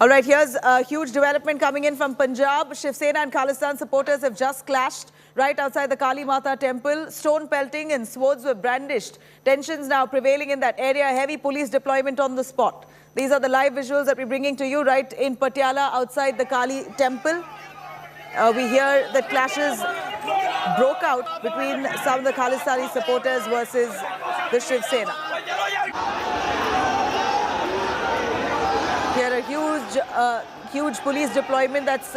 All right, here's a huge development coming in from Punjab. Shiv Sena and Khalistan supporters have just clashed right outside the Kali Mata temple. Stone pelting and swords were brandished. Tensions now prevailing in that area. Heavy police deployment on the spot. These are the live visuals that we're bringing to you right in Patiala outside the Kali temple. We hear that clashes broke out between some of the Khalistani supporters versus the Shiv Sena. Here a huge police deployment that's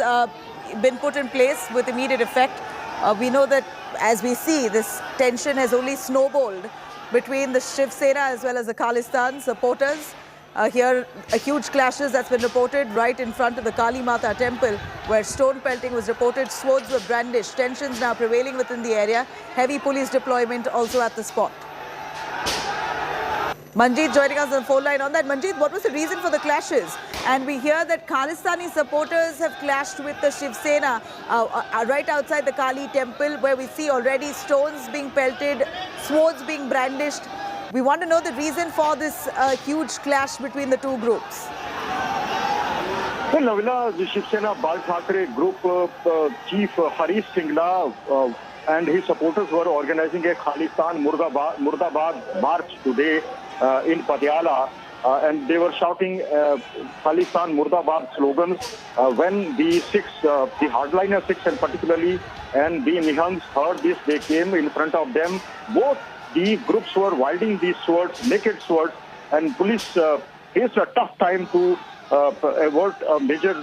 been put in place with immediate effect. We know that, as we see, this tension has only snowballed between the Shiv Sena as well as the Khalistan supporters. Here, a huge clashes that's been reported right in front of the Kali Mata temple, where stone pelting was reported, swords were brandished. Tensions now prevailing within the area. Heavy police deployment also at the spot. Manjeet joining us on the phone line on that. Manjeet, what was the reason for the clashes? And we hear that Khalistani supporters have clashed with the Shiv Sena right outside the Kali temple, where we see already stones being pelted, swords being brandished. We want to know the reason for this huge clash between the two groups. Well, Navila, the Shiv Sena Bal Thackeray group chief Harish Singla and his supporters were organizing a Khalistan Murdabad march today in Patiala, and they were shouting Khalistan Murdabad slogans when the Sikhs, the hardliner Sikhs and particularly, and the Nihangs heard this. They came in front of them. Both the groups were wielding these swords, naked swords, and police faced a tough time to avert a major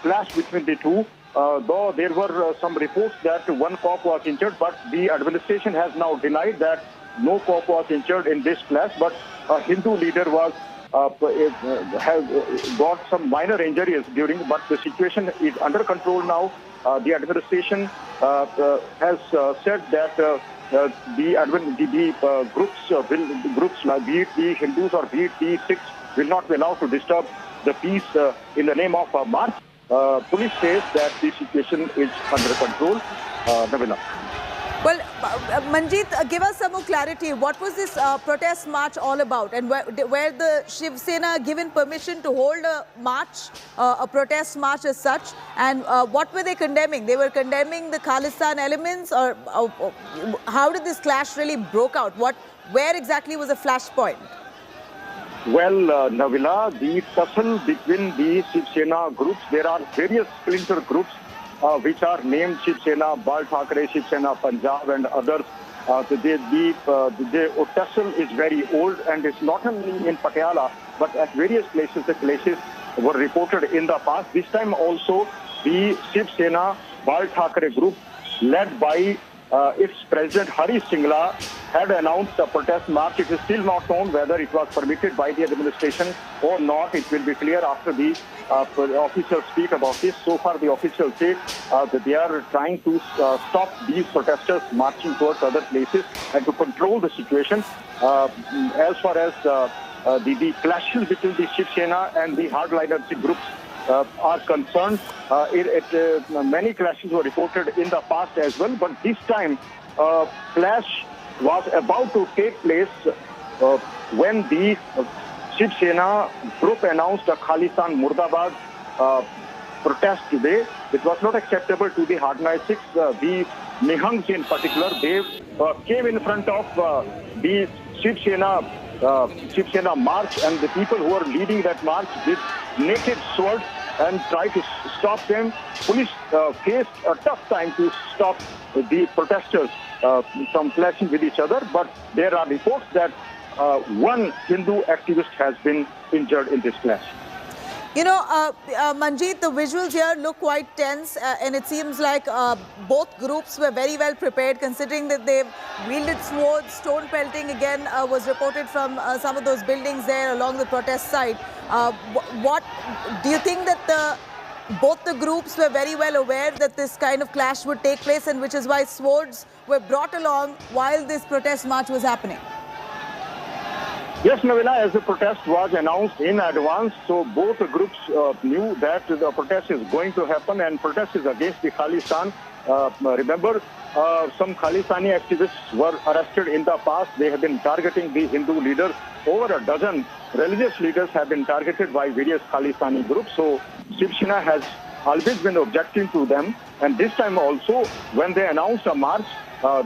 clash between the two. Though there were some reports that one cop was injured, but the administration has now denied that no cop was injured in this clash. But a Hindu leader was has got some minor injuries during, but the situation is under control now. The administration has said that the groups like be it the Hindus or be it the Sikhs will not be allowed to disturb the peace in the name of march. Police says that the situation is under control. Navila. Well, Manjeet, give us some more clarity. What was this protest march all about? And where the Shiv Sena given permission to hold a march, a protest march as such? And what were they condemning? They were condemning the Khalistan elements, or how did this clash really broke out? Where exactly was the flashpoint? Well, Navila, the tussle between the Shiv Sena groups, there are various splinter groups which are named Shiv Sena, Bal Thackeray, Shiv Sena Punjab and others. The tussle is very old, and it's not only in Patiala, but at various places the clashes were reported in the past. This time also the Shiv Sena Bal Thackeray group, led by its president Harish Singla, had announced a protest march. It is still not known whether it was permitted by the administration or not. It will be clear after the officials speak about this. So far, the officials say that they are trying to stop these protesters marching towards other places and to control the situation. As far as the clashes between the Shiv Sena and the hardliner Sikh groups are concerned, many clashes were reported in the past as well, but this time clash was about to take place when the Shiv Sena group announced a Khalistan Murdabad protest today. It was not acceptable to the hardliner Sikhs. The Nihangs in particular, they came in front of the Shiv Sena march, and the people who were leading that march with naked swords and tried to stop them. Police faced a tough time to stop the protesters from clashing with each other, but there are reports that one Hindu activist has been injured in this clash. You know, Manjeet, the visuals here look quite tense, and it seems like both groups were very well prepared, considering that they've wielded swords. Stone pelting again was reported from some of those buildings there along the protest side. What do you think that both the groups were very well aware that this kind of clash would take place, and which is why swords were brought along while this protest march was happening? Yes, Navila, as the protest was announced in advance, so both groups knew that the protest is going to happen, and protest is against the Khalistan. Remember, some Khalistani activists were arrested in the past. They have been targeting the Hindu leaders. Over a dozen religious leaders have been targeted by various Khalistani groups. So Shiv Sena has always been objecting to them. And this time also, when they announced a march,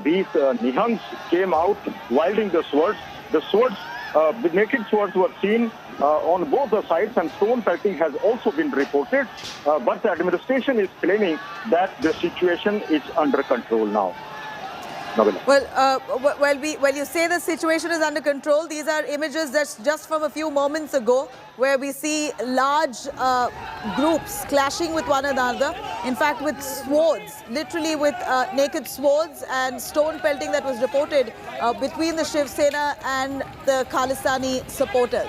these Nihangs came out wielding the swords. The naked swords were seen on both the sides, and stone pelting has also been reported. But the administration is claiming that the situation is under control now. Well, you say the situation is under control. These are images that's just from a few moments ago, where we see large groups clashing with one another. In fact, with swords, literally with naked swords, and stone pelting that was reported between the Shiv Sena and the Khalistani supporters.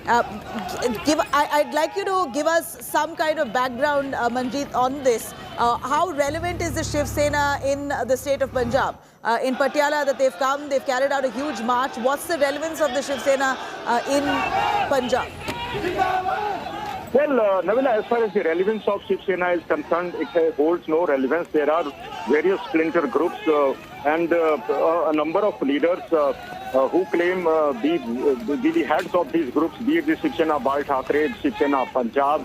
I'd like you to give us some kind of background, Manjeet, on this. How relevant is the Shiv Sena in the state of Punjab? In Patiala, that they've come, they've carried out a huge march. What's the relevance of the Shiv Sena in Punjab? Well, Navila, as far as the relevance of Shiv Sena is concerned, it holds no relevance. There are various splinter groups and a number of leaders who claim the heads of these groups, be it the Shiv Sena Bal Thakre, Shiv Sena Punjab.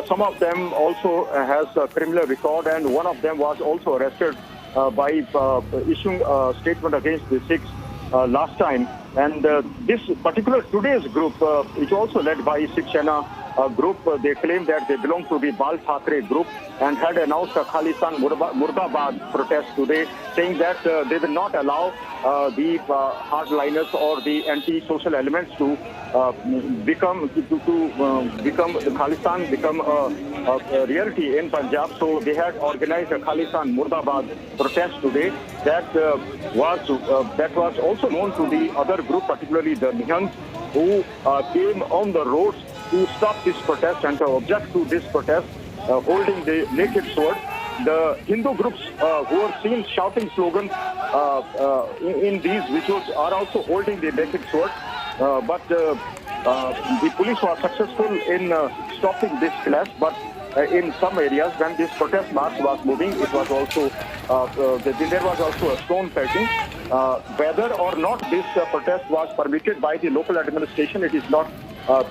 Some of them also has a criminal record, and one of them was also arrested by issuing a statement against the Sikhs last time. And this particular today's group is also led by Shiv Sena group. They claim that they belong to the Bal Thakre group and had announced a Khalistan Murdabad protest today, saying that they will not allow the hardliners or the anti-social elements to become Khalistan become a reality in Punjab. So they had organized a Khalistan Murdabad protest today that was also known to the other group, particularly the Nihangs, who came on the roads to stop this protest and to object to this protest, holding the naked sword. The Hindu groups who are seen shouting slogans in these visuals are also holding the naked sword. But the police was successful in stopping this clash. But in some areas, when this protest march was moving, it was also there was also a stone pelting. Whether or not this protest was permitted by the local administration, it is not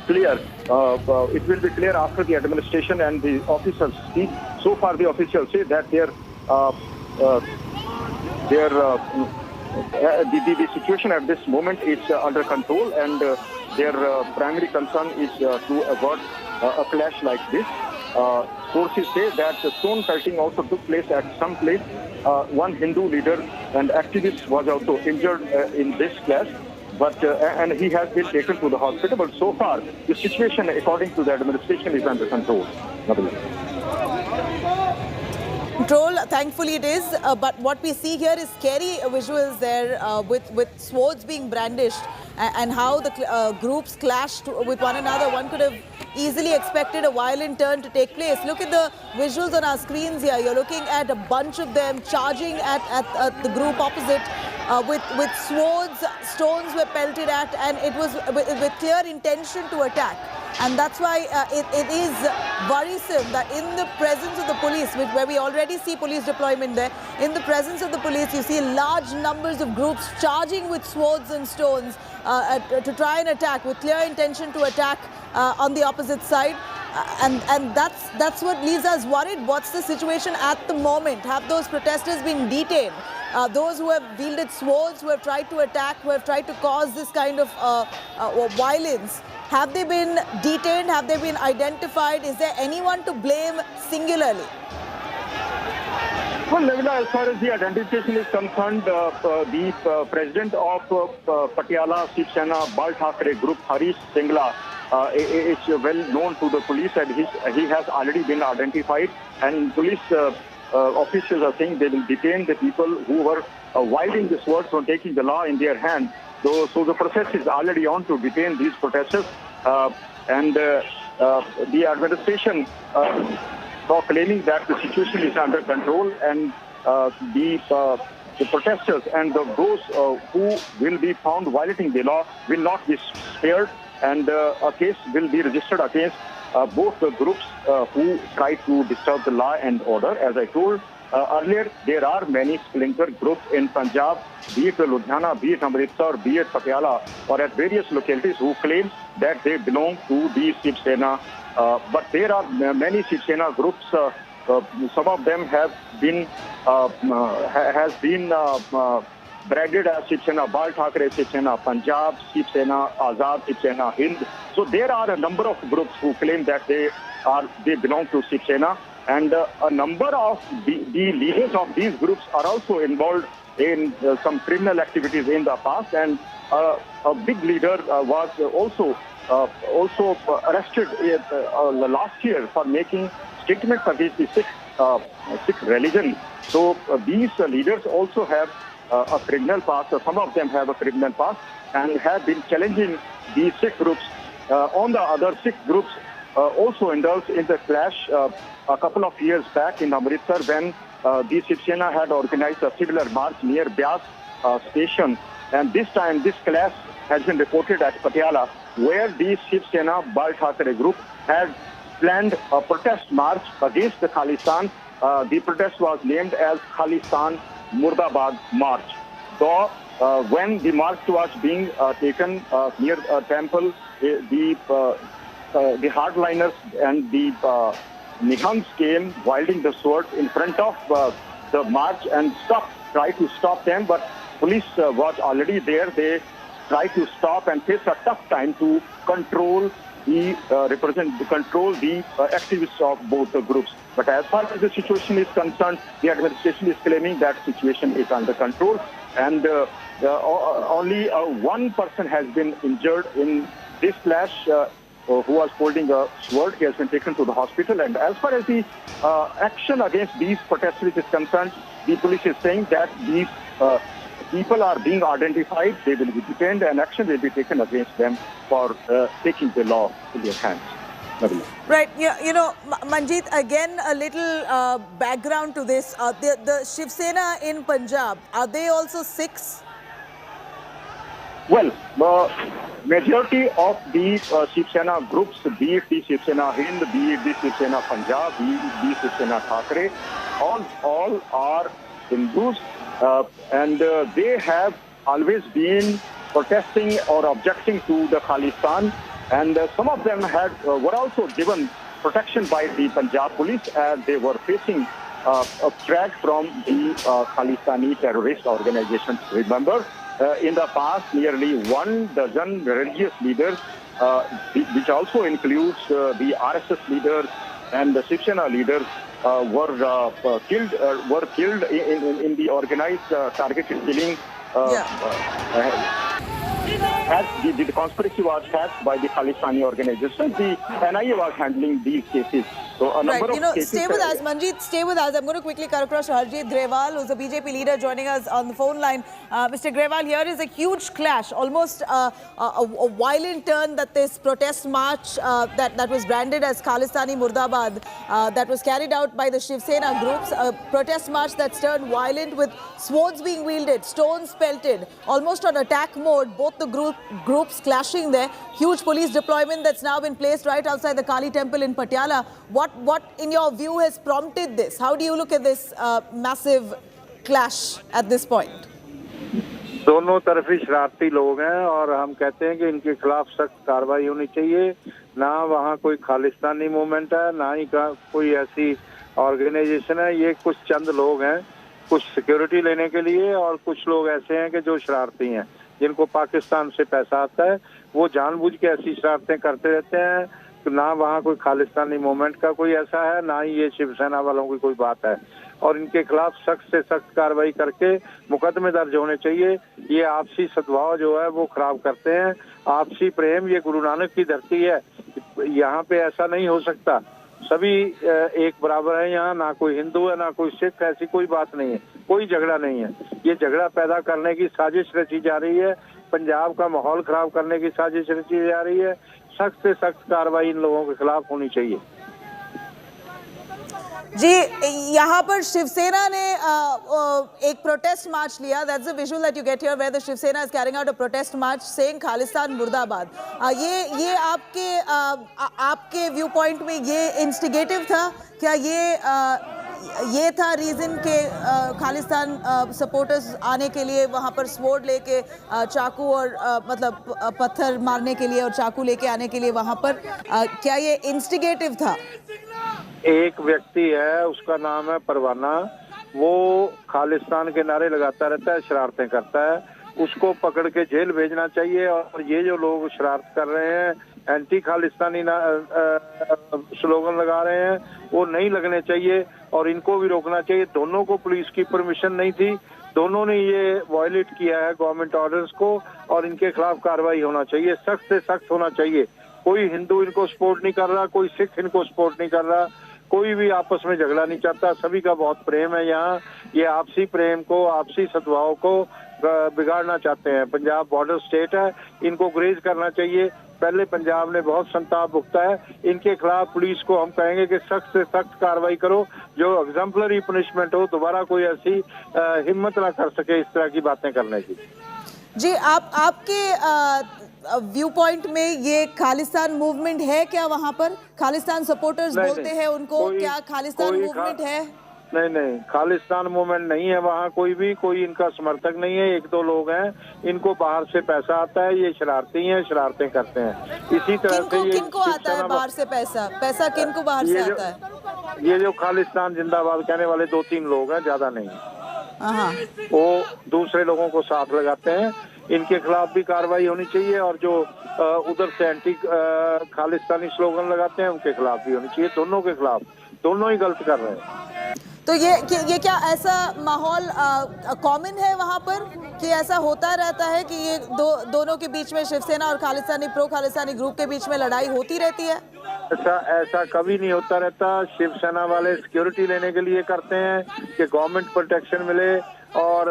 clear. It will be clear after the administration and the officials speak. So far, the officials say that the situation at this moment is under control, and their primary concern is to avoid a clash like this. Sources say that the stone pelting also took place at some place. One Hindu leader and activist was also injured in this clash, but and he has been taken to the hospital. But so far, the situation, according to the administration, is under control. Control, thankfully it is, but what we see here is scary visuals there with swords being brandished and how the groups clashed with one another. One could have easily expected a violent turn to take place. Look at the visuals on our screens here. You're looking at a bunch of them charging at the group opposite with swords. Stones were pelted at, and it was with clear intention to attack. And that's why it is worrisome that in the presence of the police, where we already see police deployment there, in the presence of the police, you see large numbers of groups charging with swords and stones to try and attack, with clear intention to attack on the opposite side. And that's what leaves us worried. What's the situation at the moment? Have those protesters been detained? Those who have wielded swords, who have tried to attack, who have tried to cause this kind of violence, have they been detained? Have they been identified? Is there anyone to blame singularly? Well, Navila, as far as the identification is concerned, the president of Patiala Shiv Sena Bal Thakre group, Harish Singla, is well known to the police, and he has already been identified. And police officials are saying they will detain the people who were wielding the swords from taking the law in their hand. So the process is already on to detain these protesters, and the administration for claiming that the situation is under control, and the protesters and those who will be found violating the law will not be spared, and a case will be registered against both the groups who try to disturb the law and order. As I told, Earlier, there are many splinter groups in Punjab, be it Ludhiana, be it Amritsar, be it Patiala, or at various localities who claim that they belong to the Shiv Sena. But there are many Shiv Sena groups. Some of them have been branded as Shiv Sena, Bal Thackeray Shiv Sena, Punjab, Shiv Sena, Azad Shiv Sena, Hind. So there are a number of groups who claim that they belong to Shiv Sena, and a number of the leaders of these groups are also involved in some criminal activities in the past, and a big leader was also arrested last year for making statements against the Sikh religion. So these leaders also have a criminal past. Some of them have a criminal past and have been challenging the Sikh groups. On the other, Sikh groups also indulged in the clash a couple of years back in Amritsar when the Shiv Sena had organized a similar march near Byas station. And this time, this clash has been reported at Patiala, where the Shiv Sena Bal Thackeray group had planned a protest march against the Khalistan. The protest was named as Khalistan Murdabad March. Though when the march was being taken near a temple, the hardliners and the Nihangs came wielding the swords in front of the march and tried to stop them, but police was already there. They tried to stop and face a tough time to control the activists of both the groups. But as far as the situation is concerned, the administration is claiming that situation is under control, and only one person has been injured in this clash, who was holding a sword. He has been taken to the hospital. And as far as the action against these protesters is concerned, the police is saying that these people are being identified, they will be detained, and action will be taken against them for taking the law in their hands. Right. Yeah, you know, Manjeet, again, a little background to this. The Shiv Sena in Punjab, are they also Sikhs? Well, the majority of the Shiv Sena groups, be it the Shiv Sena Hind, be it the Shiv Sena Punjab, be it the Shiv Sena Thackeray, all are Hindus, and they have always been protesting or objecting to the Khalistan, and some of them were also given protection by the Punjab police as they were facing a threat from the Khalistani terrorist organizations. Remember, in the past, nearly 12 religious leaders, which also includes the RSS leaders and the Shiv Sena leaders, were killed in the organized targeted killing. The conspiracy was hatched by the Khalistani organization. The NIA was handling these cases. So a number of cases. Stay with us, Manjeet. Stay with us. I'm going to quickly cut across to Harjeet Grewal, who's a BJP leader, joining us on the phone line. Mr. Grewal, here is a huge clash, almost a violent turn that this protest march that was branded as Khalistani Murdabad, that was carried out by the Shiv Sena groups, a protest march that's turned violent with swords being wielded, stones pelted, almost on attack mode, both the groups clashing there. Huge police deployment that's now been placed right outside the Kali temple in Patiala. What, in your view, has prompted this? How do you look at this massive clash at this point? दोनों तरफी शरारती लोग हैं और हम कहते हैं कि इनके खिलाफ सख्त कार्रवाई होनी चाहिए। ना वहाँ कोई खालिस्तानी मूवमेंट है, ना ही कोई ऐसी ऑर्गेनाइजेशन है। ये कुछ चंद लोग हैं, कुछ सिक्योरिटी लेने के लिए, और कुछ लोग ऐसे हैं कि जो शरारती हैं, जिनको पाकिस्तान से पैसा आता है। वो जानबूझ के ऐसी शरारतें करते रहते हैं। ना वहाँ कोई खालिस्तानी मूवमेंट का कोई ऐसा है, ना ही ये शिव सेना वालों की कोई बात है, और इनके खिलाफ सख्त से सख्त कार्रवाई करके मुकदमे दर्ज होने चाहिए। ये आपसी सद्भाव जो है वो खराब करते हैं। आपसी प्रेम, ये गुरु नानक की धरती है, यहाँ पे ऐसा नहीं हो सकता। सभी एक बराबर है यहाँ, ना कोई हिंदू है ना कोई सिख, ऐसी कोई बात नहीं है, कोई झगड़ा नहीं है। ये झगड़ा पैदा करने की साजिश रची जा रही है, पंजाब का माहौल खराब करने की साजिश रची जा रही है। सख्त से सख्त कार्रवाई इन लोगों के खिलाफ होनी चाहिए। जी, यहाँ पर शिवसेना ने एक प्रोटेस्ट मार्च लिया. That's the visual that you get here, where the Shiv Sena is carrying out a protest march saying Khalistan मुर्दाबाद. ये आपके व्यू पॉइंट में ये इंस्टिगेटिव था क्या? ये था रीज़न के खालिस्तान सपोर्टर्स आने के लिए वहाँ पर स्वॉर्ड लेके चाकू और मतलब पत्थर मारने के लिए और चाकू लेके आने के लिए वहाँ पर क्या ये इंस्टिगेटिव था? एक व्यक्ति है, उसका नाम है परवाना, वो खालिस्तान के नारे लगाता रहता है, शरारतें करता है, उसको पकड़ के जेल भेजना चाहिए। और ये जो लोग शरारत कर रहे हैं, एंटी खालिस्तानी स्लोगन लगा रहे हैं, वो नहीं लगने चाहिए और इनको भी रोकना चाहिए। दोनों को पुलिस की परमिशन नहीं थी, दोनों ने ये वायलेट किया है गवर्नमेंट ऑर्डर्स को और इनके खिलाफ कार्रवाई होना चाहिए, सख्त से सख्त होना चाहिए। कोई हिंदू इनको सपोर्ट नहीं कर रहा, कोई सिख इनको सपोर्ट नहीं कर रहा, कोई भी आपस में झगड़ा नहीं चाहता, सभी का बहुत प्रेम है यहाँ। ये आपसी प्रेम को, आपसी सद्भाव को बिगाड़ना चाहते हैं। पंजाब बॉर्डर स्टेट है, इनको ग्रेज करना चाहिए। पहले पंजाब ने बहुत संताप भुगता है, इनके खिलाफ पुलिस को हम कहेंगे कि सख्त से सख्त कार्रवाई करो, जो एग्जाम्पलरी पनिशमेंट हो, दोबारा कोई ऐसी हिम्मत ना कर सके इस तरह की बातें करने की। जी, आपके व्यू पॉइंट में ये खालिस्तान मूवमेंट है क्या वहाँ पर? खालिस्तान सपोर्टर्स बोलते हैं उनको, क्या खालिस्तान मूवमेंट है? नहीं, खालिस्तान मूवमेंट नहीं है वहाँ कोई भी, कोई इनका समर्थक नहीं है। एक दो लोग हैं, इनको बाहर से पैसा आता है, ये शरारती हैं, शरारतें करते हैं। इसी तरह से ये किनको आता है बाहर से पैसा? पैसा किनको बाहर से आता है? ये जो खालिस्तान जिंदाबाद कहने वाले 2-3 लोग हैं, ज्यादा नहीं, वो दूसरे लोगों को साथ लगाते हैं। इनके खिलाफ भी कार्रवाई होनी चाहिए और जो उधर से एंटी खालिस्तानी स्लोगन लगाते हैं उनके खिलाफ भी होनी चाहिए। दोनों के खिलाफ, दोनों ही गलत कर रहे हैं। तो ये क्या ऐसा माहौल कॉमन है वहाँ पर कि ऐसा होता रहता है कि ये दोनों के बीच में, शिवसेना और खालिस्तानी प्रो खालिस्तानी ग्रुप के बीच में लड़ाई होती रहती है? ऐसा कभी नहीं होता रहता। शिवसेना वाले सिक्योरिटी लेने के लिए करते हैं कि गवर्नमेंट प्रोटेक्शन मिले, और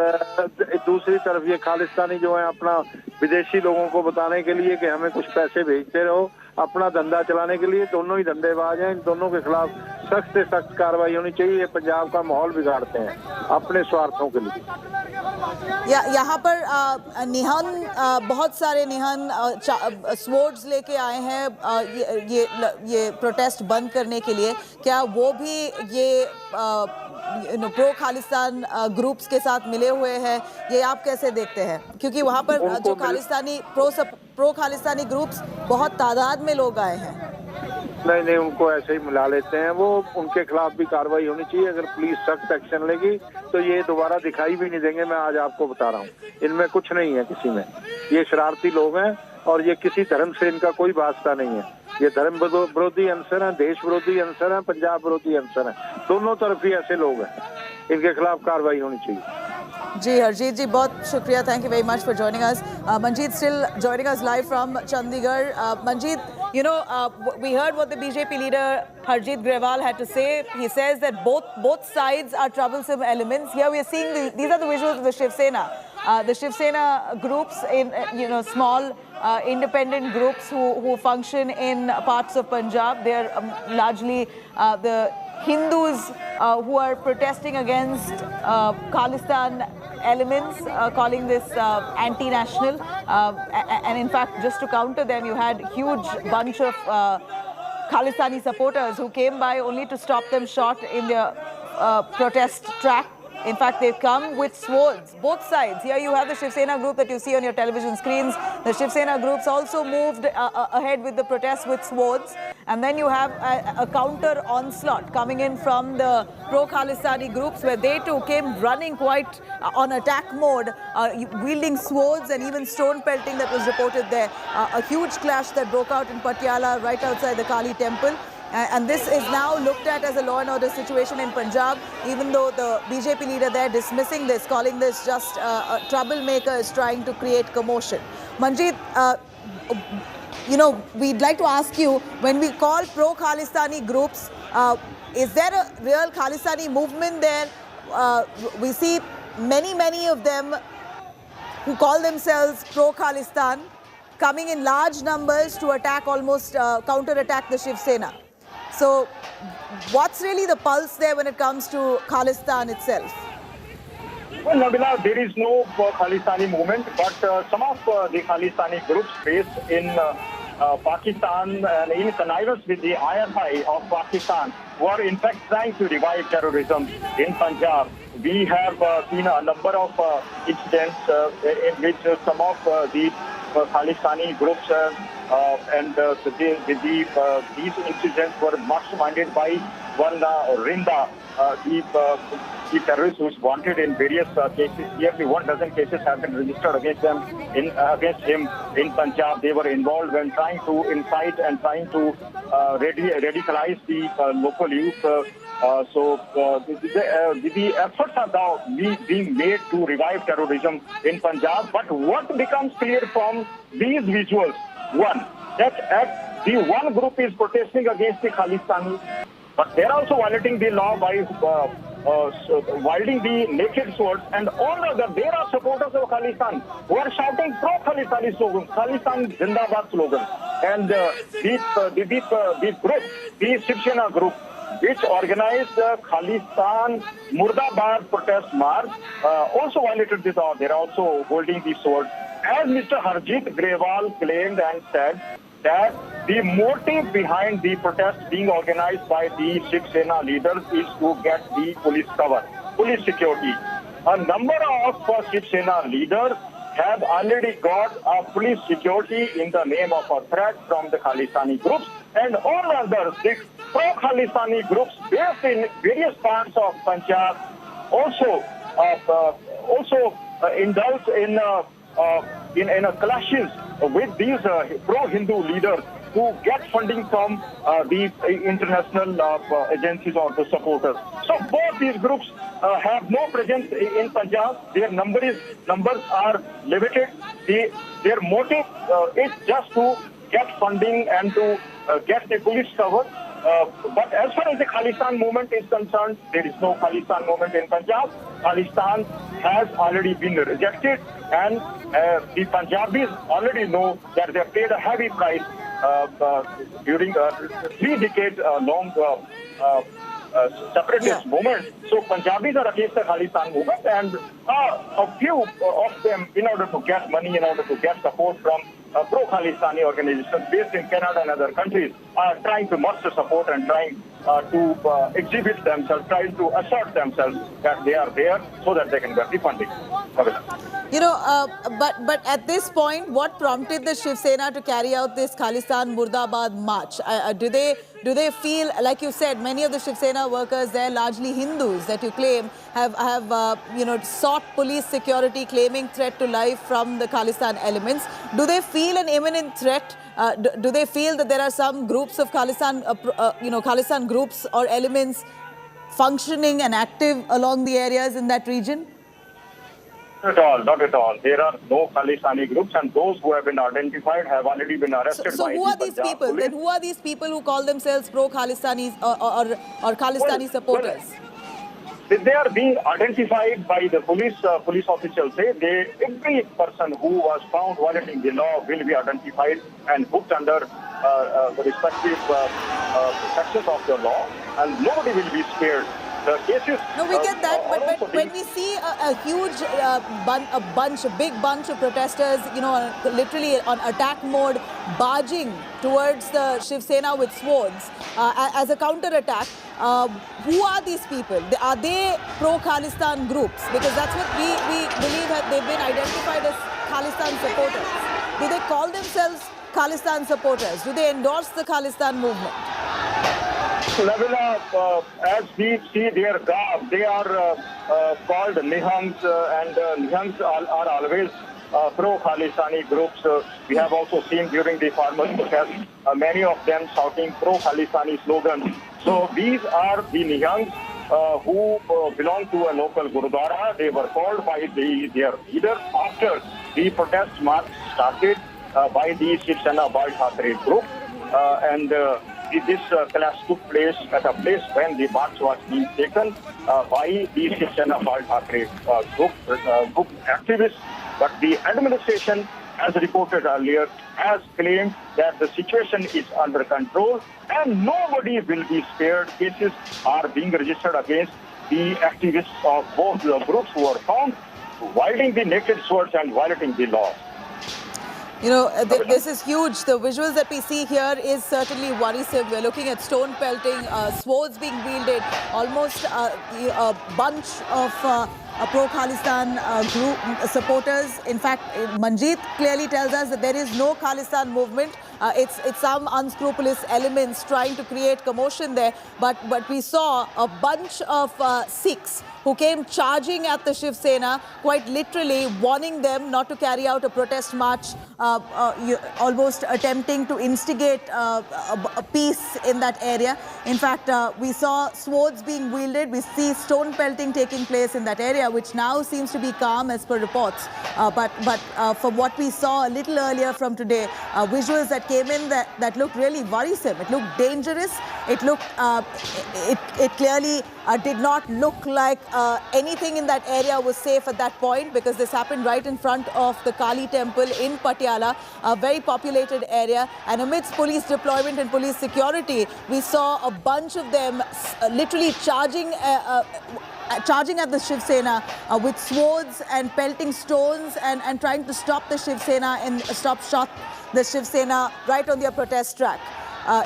दूसरी तरफ ये खालिस्तानी जो है अपना विदेशी लोगों को बताने के लिए कि हमें कुछ पैसे भेजते रहो, अपना धंधा चलाने के लिए। दोनों ही धंधेबाज हैं, इन दोनों के खिलाफ सख्त से सख्त कार्रवाई होनी चाहिए। ये पंजाब का माहौल बिगाड़ते हैं अपने स्वार्थों के लिए। यहाँ पर निहन, बहुत सारे निहन स्वॉर्ड्स लेके आए हैं ये प्रोटेस्ट बंद करने के लिए। क्या वो भी ये प्रो खालिस्तान ग्रुप्स के साथ मिले हुए हैं? ये आप कैसे देखते हैं? क्योंकि वहाँ पर जो खालिस्तानी प्रो खालिस्तानी ग्रुप्स, बहुत तादाद में लोग आए हैं। नहीं, उनको ऐसे ही मिला लेते हैं वो। उनके खिलाफ भी कार्रवाई होनी चाहिए। अगर पुलिस सख्त एक्शन लेगी तो ये दोबारा दिखाई भी नहीं देंगे। मैं आज आपको बता रहा हूँ, इनमें कुछ नहीं है किसी में। ये शरारती लोग हैं और ये किसी धर्म से इनका कोई वास्ता नहीं है। ये धर्म विरोधी अंसर हैं, देश विरोधी अंसर हैं, पंजाब विरोधी अंसर हैं। दोनों तरफ ही ऐसे लोग हैं, इनके खिलाफ कार्रवाई होनी चाहिए। जी हरजीत जी, बहुत शुक्रिया, thank you very much for joining us. Manjeet still joining us live from Chandigarh. Manjeet, you know, we heard what the BJP leader Harjeet Grewal had to say. He says that both sides are troublesome elements. Here we are seeing these are the visuals of the Shiv Sena. The Shiv Sena groups, in small independent groups who function in parts of Punjab. They are largely the Hindus who are protesting against Khalistan elements, calling this anti-national. And in fact, just to counter them, you had huge bunch of Khalistani supporters who came by only to stop them short in their protest track. In fact, they've come with swords, both sides. Here you have the Shiv Sena group that you see on your television screens. The Shiv Sena groups also moved ahead with the protests with swords. And then you have a counter onslaught coming in from the pro-Khalistani groups, where they too came running quite on attack mode, wielding swords and even stone pelting that was reported there. A huge clash that broke out in Patiala, right outside the Kali temple. And this is now looked at as a law and order situation in Punjab, even though the BJP leader there dismissing this, calling this just troublemakers trying to create commotion. Manjeet, we'd like to ask you, when we call pro-Khalistani groups, is there a real Khalistani movement there? We see many of them who call themselves pro-Khalistan coming in large numbers to attack, almost counter-attack the Shiv Sena. So, what's really the pulse there when it comes to Khalistan itself? Well, Nabila, there is no Khalistani movement, but some of the Khalistani groups based in Pakistan, in connivance with the ISI of Pakistan, were in fact trying to revive terrorism in Punjab. We have seen a number of incidents in which some of the Khalistani groups these incidents were masterminded by one Rinda, the terrorist who is wanted in various cases. Nearly 12 cases have been registered against him in Punjab. They were involved when trying to incite and trying to radicalize the local youth. The efforts are now being made to revive terrorism in Punjab. But what becomes clear from these visuals, one, that the one group is protesting against the Khalistani, but they're also violating the law by wielding the naked swords, and all other, there are supporters of Khalistan who are shouting pro-Khalistani slogans, Khalistan Zindabad slogans. And the group, the Shiv Sena group, which organized the Khalistan Murdabad protest march, also violated this law. They are also holding the sword. As Mr. Harjit Grewal claimed and said, that the motive behind the protest being organized by the Shiv Sena leaders is to get the police cover, police security. A number of Shiv Sena leaders have already got police security in the name of a threat from the Khalistani groups, and all other Sikh pro-Khalistani groups based in various parts of Punjab also indulge in clashes with these pro-Hindu leaders who get funding from the international agencies or the supporters. So both these groups have no presence in Punjab. Their numbers are limited. Their motive is just to get funding and to get the police cover. But as far as the Khalistan movement is concerned, there is no Khalistan movement in Punjab. Khalistan has already been rejected, and the Punjabis already know that they have paid a heavy price during a 3-decade-long separatist movement. So Punjabis are against the Khalistan movement, and a few of them, in order to get money, in order to get support from pro-Khalistani organizations based in Canada and other countries, are trying to muster support and trying to exhibit themselves, trying to assert themselves that they are there so that they can get the funding. You know, but at this point, what prompted the Shiv Sena to carry out this Khalistan Murdabad march? Do they feel, like you said, many of the Shiv Sena workers, they're largely Hindus that you claim have sought police security, claiming threat to life from the Khalistan elements. Do they feel an imminent threat? Do they feel that there are some groups of Khalistan, Khalistan groups or elements functioning and active along the areas in that region? Not at all. There are no Khalistani groups, and those who have been identified have already been arrested. So who are these people? Then who are these people who call themselves pro-Khalistanis or Khalistani supporters? They are being identified by the police. Police officials say every person who was found violating the law will be identified and put under the respective sections of the law, and nobody will be spared. The cases, no, we get that, but when we see a huge big bunch of protesters, literally on attack mode, barging towards the Shiv Sena with swords as a counter-attack, who are these people? Are they pro-Khalistan groups? Because that's what we believe they've been identified as Khalistan supporters. Do they call themselves Khalistan supporters? Do they endorse the Khalistan movement? Lavina, as we see their garb, they are called Nihangs, and Nihangs are always pro-Khalistani groups. We have also seen during the farmers' protest many of them shouting pro-Khalistani slogans. So these are the Nihangs who belong to a local Gurudwara. They were called by their leaders after the protest march started by the Shiv Sena Bal Thackeray group, and this clash took place at a place when the march was being taken by the Shiv Sena Bal Thackeray group activists. But the administration, as reported earlier, has claimed that the situation is under control and nobody will be spared. Cases are being registered against the activists of both the groups who are found wielding the naked swords and violating the law. This is huge. The visuals that we see here is certainly worrisome. We're looking at stone pelting, swords being wielded, almost a bunch of pro-Khalistan group supporters. In fact, Manjeet clearly tells us that there is no Khalistan movement. It's some unscrupulous elements trying to create commotion there. But we saw a bunch of Sikhs who came charging at the Shiv Sena, quite literally warning them not to carry out a protest march, almost attempting to instigate a peace in that area. In fact, we saw swords being wielded. We see stone pelting taking place in that area, which now seems to be calm as per reports. But from what we saw a little earlier from today, visuals that came in that looked really worrisome. It looked dangerous. It looked, it clearly did not look like anything in that area was safe at that point, because this happened right in front of the Kali temple in Patiala, a very populated area. And amidst police deployment and police security, we saw a bunch of them literally charging at the Shiv Sena with swords and pelting stones and trying to stop the Shiv Sena and shot the Shiv Sena right on their protest track.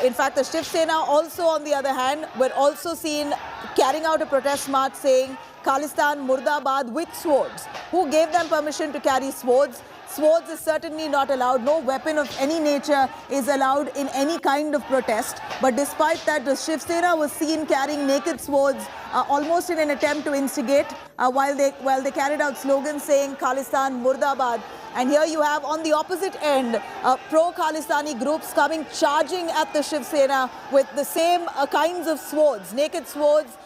In fact, the Shiv Sena also, on the other hand, were also seen carrying out a protest march saying Khalistan Murdabad with swords. Who gave them permission to carry swords? Swords is certainly not allowed. No weapon of any nature is allowed in any kind of protest. But despite that, the Shiv Sena was seen carrying naked swords, almost in an attempt to instigate, while they carried out slogans saying Khalistan Murdabad. And here you have on the opposite end, pro-Khalistani groups coming charging at the Shiv Sena with the same kinds of swords, naked swords,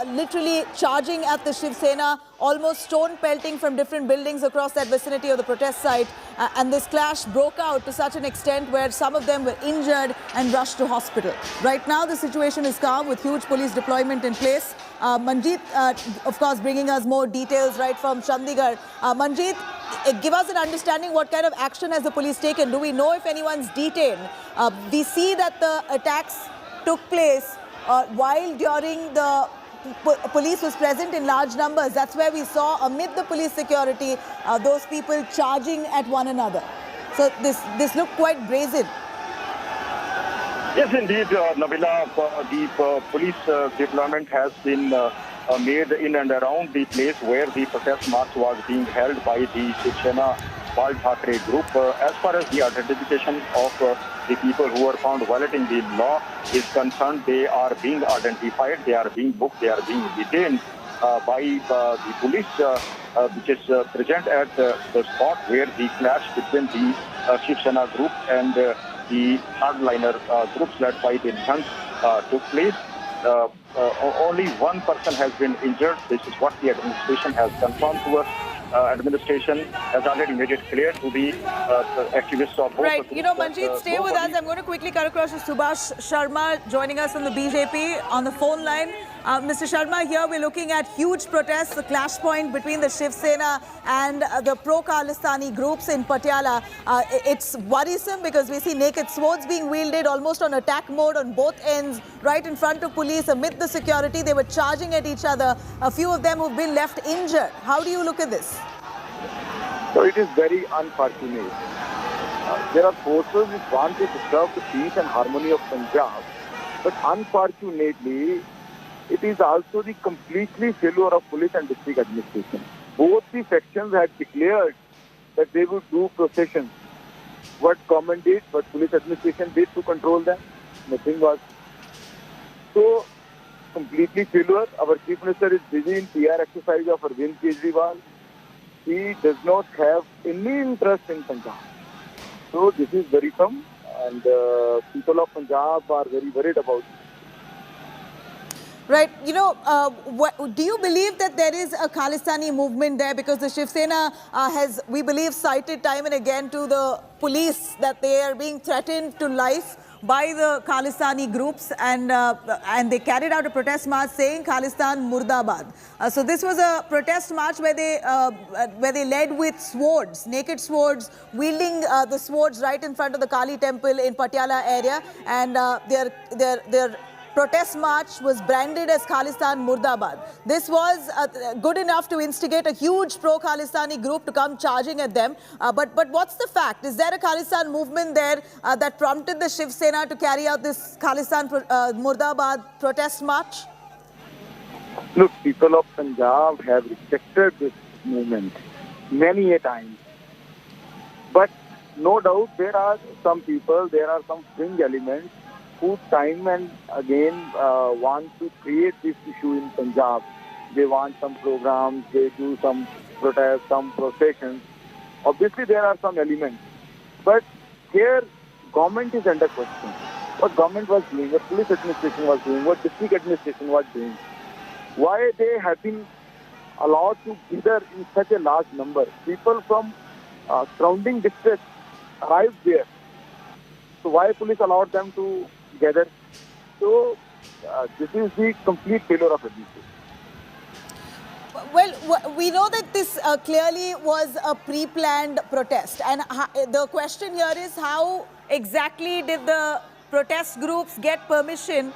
literally charging at the Shiv Sena, almost stone pelting from different buildings across that vicinity of the protest site. And this clash broke out to such an extent where some of them were injured and rushed to hospital. Right now, the situation is calm with huge police deployment in place. Manjeet, of course, bringing us more details right from Chandigarh. Manjeet, give us an understanding what kind of action has the police taken. Do we know if anyone's detained? We see that the attacks took place while during the police was present in large numbers. That's where we saw, amid the police security, those people charging at one another. So this looked quite brazen. Yes, indeed, Nabila, the police deployment has been made in and around the place where the protest march was being held by the Shiv Sena Bal Thackeray group. As far as the identification of the people who were found violating the law is concerned, they are being identified, they are being booked, they are being detained by the police, which is present at the spot where the clash between the Shiv Sena group and the hardliner groups led by the Dhans took place. Only one person has been injured. This is what the administration has confirmed to us. Administration has already made it clear to the activists of both. Right. Manjeet, stay with us. I'm going to quickly cut across to Subhash Sharma joining us on the BJP on the phone line. Mr. Sharma, here we're looking at huge protests, the clash point between the Shiv Sena and the pro-Khalistani groups in Patiala. It's worrisome because we see naked swords being wielded almost on attack mode on both ends, right in front of police. Amid the security, they were charging at each other. A few of them have been left injured. How do you look at this? So it is very unfortunate. There are forces which want to disturb the peace and harmony of Punjab. But unfortunately, it is also the completely failure of police and district administration. Both the factions had declared that they would do processions. What government did, what police administration did to control them, nothing was. So, completely failure. Our Chief Minister is busy in PR exercise of Arvind Kejriwal. He does not have any interest in Punjab. So, this is worrisome, and people of Punjab are very worried about it. Right. Do you believe that there is a Khalistani movement there? Because the Shiv Sena has, we believe, cited time and again to the police that they are being threatened to life by the Khalistani groups, and they carried out a protest march saying Khalistan Murdabad. So this was a protest march where they led with swords, naked swords, wielding the swords right in front of the Kali temple in Patiala area, and they're protest march was branded as Khalistan Murdabad. This was good enough to instigate a huge pro-Khalistani group to come charging at them. But what's the fact? Is there a Khalistan movement there that prompted the Shiv Sena to carry out this Khalistan Murdabad protest march? Look, people of Punjab have rejected this movement many a time. But no doubt there are some people, there are some fringe elements who time and again want to create this issue in Punjab. They want some programs, they do some protests, some processions. Obviously there are some elements. But here government is under question. What government was doing, what police administration was doing, what district administration was doing. Why they have been allowed to gather in such a large number. People from surrounding districts arrived there. So why police allowed them to gather? So this is the complete failure of administration. Well, we know that this clearly was a pre-planned protest. And the question here is, how exactly did the protest groups get permission